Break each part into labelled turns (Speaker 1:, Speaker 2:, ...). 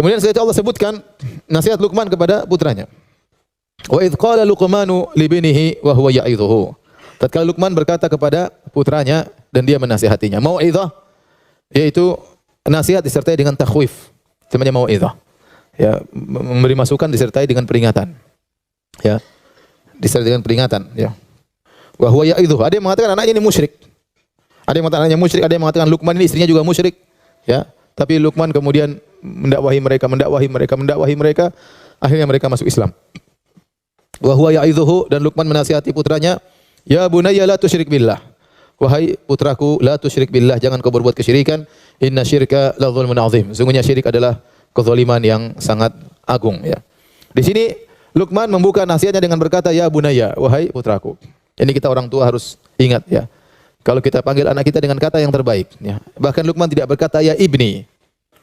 Speaker 1: Kemudian setelah itu Allah sebutkan nasihat Luqman kepada putranya. Wa idz qala Luqmanu li binihi wa huwa ya'idhuhu. Tatkala Luqman berkata kepada putranya dan dia menasihatinya. Mau'izah yaitu nasihat disertai dengan takhwif. Namanya mau'izah. Ya, memberi masukan disertai dengan peringatan. Ya. Disertai dengan peringatan, ya. Wa huwa ya'idhuhu. Ada yang mengatakan anaknya ini musyrik. Ada yang mengatakan anaknya musyrik, ada yang mengatakan Luqman ini istrinya juga musyrik. Ya. Tapi Luqman kemudian mendakwahi mereka, akhirnya mereka masuk Islam. Wa huwa ya'idhuhu, dan Luqman menasihati putranya, ya bunayya la tusyrik billah. Wahai putraku, la tusyrik billah, jangan kau berbuat kesyirikan. Inna syirka la dzulmun azim. Sungguhnya syirik adalah kezaliman yang sangat agung, ya. Di sini Luqman membuka nasihatnya dengan berkata, ya bunayya, wahai putraku. Ini kita orang tua harus ingat, ya. Kalau kita panggil anak kita dengan kata yang terbaik, ya. Bahkan Luqman tidak berkata ya ibni,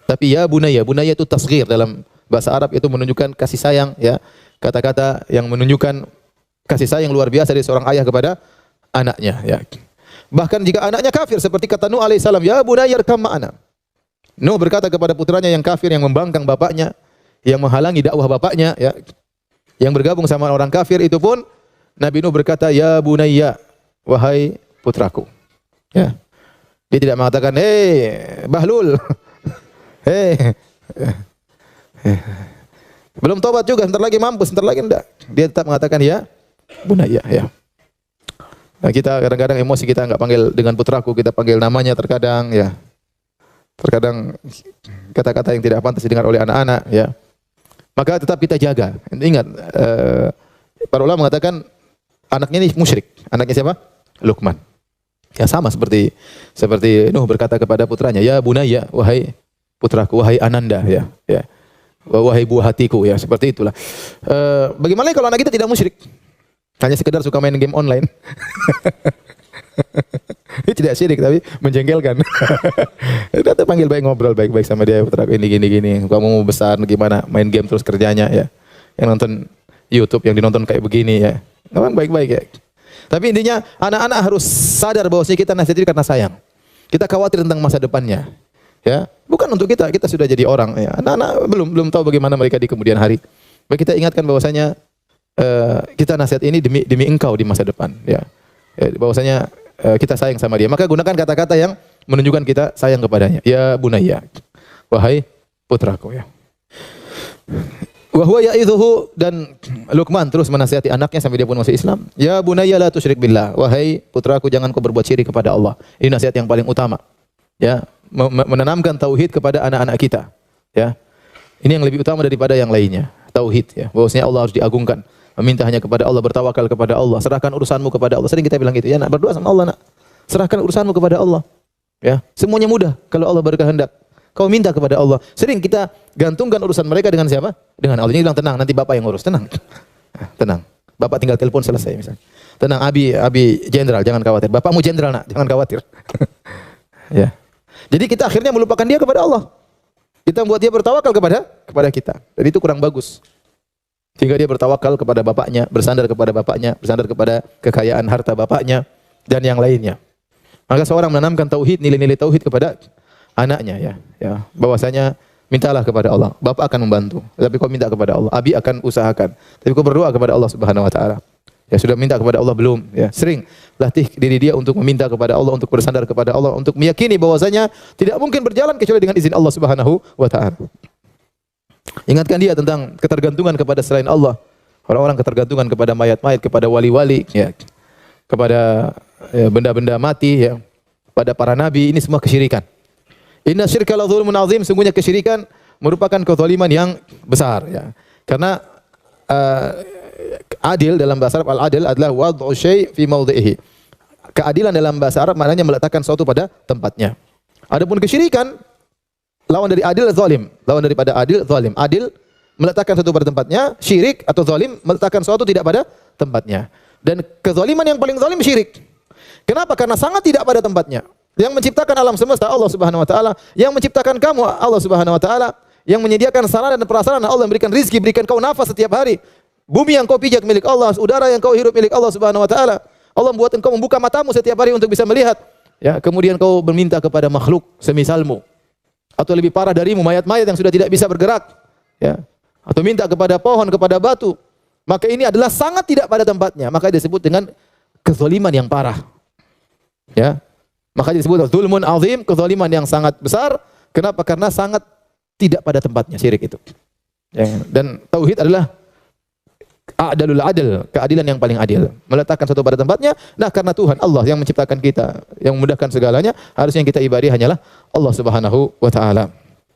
Speaker 1: tapi ya bunayya. Bunayya itu tasghir, dalam bahasa Arab itu menunjukkan kasih sayang, ya. Kata-kata yang menunjukkan kasih sayang luar biasa dari seorang ayah kepada anaknya, ya. Bahkan jika anaknya kafir seperti kata Nuh alaihissalam, ya bunayya irkam ma'ana. Nuh berkata kepada putranya yang kafir, yang membangkang bapaknya, yang menghalangi dakwah bapaknya, ya, yang bergabung sama orang kafir, itu pun Nabi Nuh berkata ya bunayya, wahai putraku. Ya. Dia tidak mengatakan Bahlul. Belum tobat juga, sebentar lagi mampus, sebentar lagi enggak. Dia tetap mengatakan ya bunayya, ya. Nah, kita kadang-kadang emosi kita enggak panggil dengan putraku, kita panggil namanya terkadang, ya. Terkadang kata-kata yang tidak pantas didengar oleh anak-anak, ya. Maka tetap kita jaga. Ingat, para ulama mengatakan anaknya ini musyrik. Anaknya siapa? Luqman. Ya, sama seperti Nuh berkata kepada putranya, ya bunayya, wahai putraku, wahai ananda, ya. Ya. Wahai buah hatiku, ya, seperti itulah. Bagaimana kalau anak kita tidak musyrik? Hanya sekedar suka main game online. Ini tidak syirik tapi menjengkelkan. Kita panggil baik, ngobrol baik-baik sama dia, putraku ini gini. Kamu mau besar gimana? Main game terus kerjanya, ya. Yang nonton YouTube yang dinonton kayak begini, ya. Memang baik-baik, ya. Tapi intinya anak-anak harus sadar bahwasanya kita nasihati karena sayang. Kita khawatir tentang masa depannya. Ya, bukan untuk kita sudah jadi orang, ya. Anak-anak belum tahu bagaimana mereka di kemudian hari. Maka kita ingatkan bahwasanya kita nasihat ini demi engkau di masa depan, ya. Bahwasanya kita sayang sama dia. Maka gunakan kata-kata yang menunjukkan kita sayang kepadanya. Ya bunayya, wahai putraku, ya. Wa huwa ya'idhuhu, dan Luqman terus menasihati anaknya sampai dia pun masuk Islam. Ya bunayya la tusyrik billah, wahai putraku jangan kau berbuat syirik kepada Allah. Ini nasihat yang paling utama. Ya, menanamkan tauhid kepada anak-anak kita, ya. Ini yang lebih utama daripada yang lainnya, tauhid, ya. Bahwasanya Allah harus diagungkan. Meminta hanya kepada Allah, bertawakal kepada Allah, serahkan urusanmu kepada Allah. Sering kita bilang gitu, ya nak, berdoa sama Allah, nak. Serahkan urusanmu kepada Allah. Ya, semuanya mudah kalau Allah berkehendak. Kau minta kepada Allah. Sering kita gantungkan urusan mereka dengan siapa? Dengan Allah. Dia bilang tenang, nanti bapak yang urus. Tenang. Tenang. Bapak tinggal telepon selesai misalnya. Tenang, Abi jenderal, jangan khawatir. Bapakmu jenderal, nak, jangan khawatir. Ya. Jadi kita akhirnya melupakan dia kepada Allah. Kita membuat dia bertawakal kepada kita. Dan itu kurang bagus. Sehingga dia bertawakal kepada bapaknya, bersandar kepada bapaknya, bersandar kepada kekayaan harta bapaknya dan yang lainnya. Maka seorang menanamkan tauhid, nilai-nilai tauhid kepada anaknya, ya. Bahwasanya mintalah kepada Allah. Bapak akan membantu, tapi kau minta kepada Allah. Abi akan usahakan, tapi kau berdoa kepada Allah Subhanahu wa taala. Ya, sudah minta kepada Allah belum? Ya, sering latih diri dia untuk meminta kepada Allah, untuk bersandar kepada Allah, untuk meyakini bahwasanya tidak mungkin berjalan kecuali dengan izin Allah Subhanahu wa taala. Ingatkan dia tentang ketergantungan kepada selain Allah. Orang-orang ketergantungan kepada mayat-mayat, kepada wali-wali, ya. Kepada benda-benda mati, ya. Pada para nabi, ini semua kesyirikan. Inna syirka la dzulmun azim, sungguhnya kesyirikan merupakan kezaliman yang besar, ya. Karena adil dalam bahasa Arab, al-adil adalah wad'u syai' fi mawdhihi. Keadilan dalam bahasa Arab maknanya meletakkan sesuatu pada tempatnya. Adapun kesyirikan lawan dari adil zalim. Lawan daripada adil zalim. Adil meletakkan sesuatu pada tempatnya, syirik atau zalim meletakkan sesuatu tidak pada tempatnya. Dan kezaliman yang paling zalim syirik. Kenapa? Karena sangat tidak pada tempatnya. Yang menciptakan alam semesta Allah Subhanahu wa taala, yang menciptakan kamu Allah Subhanahu wa taala, yang menyediakan sarana dan prasarana Allah, memberikan rizki, berikan kau nafas setiap hari. Bumi yang kau pijak milik Allah, udara yang kau hirup milik Allah Subhanahu wa taala. Allah membuat engkau membuka matamu setiap hari untuk bisa melihat. Ya, kemudian kau berminta kepada makhluk semisalmu. Atau lebih parah darimu, mayat-mayat yang sudah tidak bisa bergerak. Ya. Atau minta kepada pohon, kepada batu. Maka ini adalah sangat tidak pada tempatnya. Maka disebut dengan kezaliman yang parah. Ya. Maka disebut zulmun azim, kezaliman yang sangat besar. Kenapa? Karena sangat tidak pada tempatnya syirik itu. Ya. Dan tauhid adalah adalul adil, keadilan yang paling adil. Meletakkan sesuatu pada tempatnya. Nah, karena Tuhan Allah yang menciptakan kita, yang memudahkan segalanya, harusnya yang kita ibadahi hanyalah Allah Subhanahu wa taala.